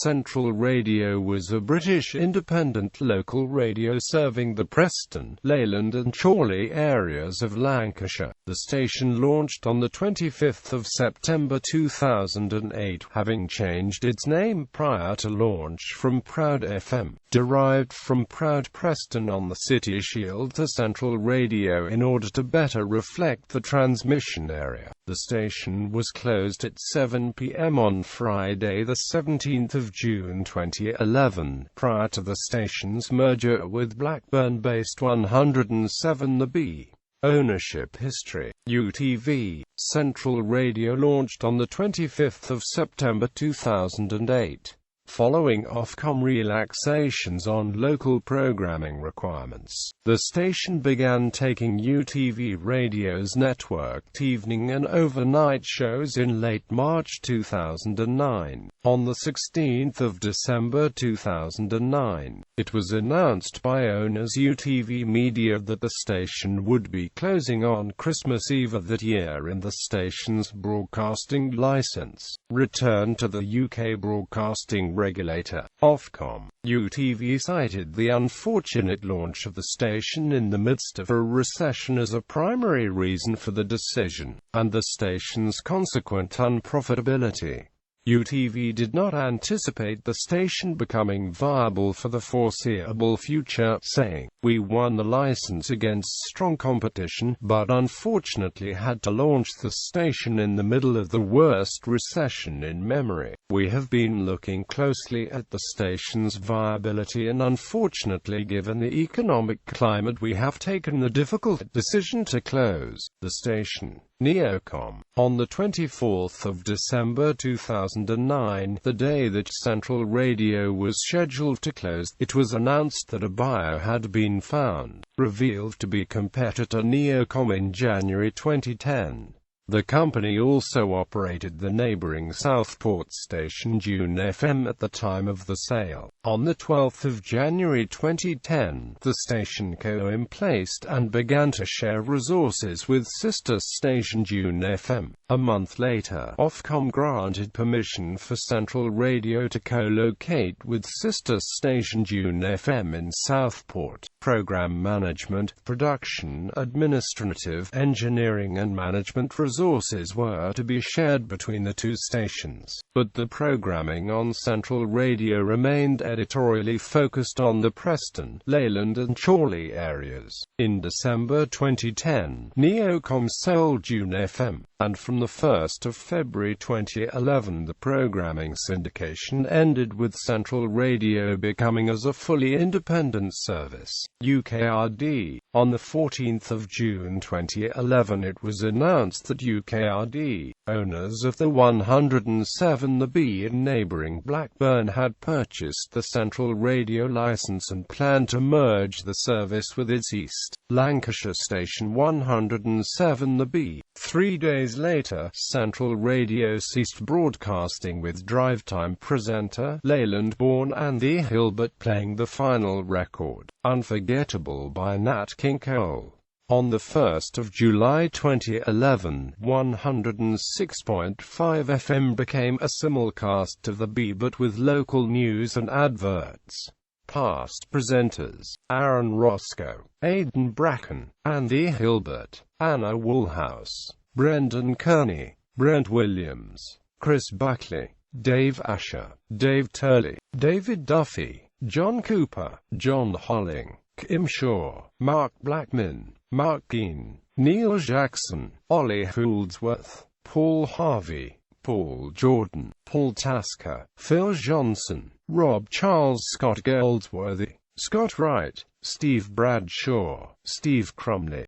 Central Radio was a British independent local radio serving the Preston, Leyland and Chorley areas of Lancashire. The station launched on the 25th of September 2008, having changed its name prior to launch from Proud FM, derived from Proud Preston on the City Shield, to Central Radio in order to better reflect the transmission area. The station was closed at 7 p.m. on Friday, the 17th of June 2011, prior to the station's merger with Blackburn-based 107.The. Ownership history. UTV. Central Radio launched on the 25th of September 2008. Following Ofcom relaxations on local programming requirements, the station began taking UTV Radio's networked evening and overnight shows in late March 2009. On the 16th of December 2009, it was announced by owners UTV Media that the station would be closing on Christmas Eve of that year, and the station's broadcasting license returned to the UK Broadcasting regulator, Ofcom. UTV cited the unfortunate launch of the station in the midst of a recession as a primary reason for the decision, and the station's consequent unprofitability. UTV did not anticipate the station becoming viable for the foreseeable future, saying, "We won the license against strong competition, but unfortunately had to launch the station in the middle of the worst recession in memory. We have been looking closely at the station's viability, and unfortunately, given the economic climate, we have taken the difficult decision to close the station." Neocom. On the 24th of December 2009, the day that Central Radio was scheduled to close, it was announced that a buyer had been found, revealed to be competitor Neocom in January 2010. The company also operated the neighbouring Southport station June FM at the time of the sale. On the 12th of January 2010, the station co-emplaced and began to share resources with sister station June FM. A month later, Ofcom granted permission for Central Radio to co-locate with sister station June FM in Southport. Program management, production, administrative, engineering and management resources were to be shared between the two stations, but the programming on Central Radio remained editorially focused on the Preston, Leyland and Chorley areas. In December 2010, Neocom sold June FM, and from the 1st of February 2011 the programming syndication ended, with Central Radio becoming as a fully independent service. UKRD. On the 14th of June 2011 it was announced that UKRD, owners of the 107.The in neighbouring Blackburn, had purchased the Central Radio licence and planned to merge the service with its East Lancashire station 107.The. 3 days later, Central Radio ceased broadcasting, with drive-time presenter Leyland-born Andy Hilbert playing the final record, Unforgettable by Nat King Cole. On the 1st of July 2011, 106.5 FM became a simulcast of The, but with local news and adverts. Past presenters: Aaron Roscoe, Aidan Bracken, Andy Hilbert, Anna Woolhouse, Brendan Kearney, Brent Williams, Chris Buckley, Dave Asher, Dave Turley, David Duffy, John Cooper, John Holling, Kim Shaw, Mark Blackman, Mark Keane, Neil Jackson, Ollie Houldsworth, Paul Harvey, Paul Jordan, Paul Tasker, Phil Johnson, Rob Charles, Scott Goldsworthy, Scott Wright, Steve Bradshaw, Steve Crumley,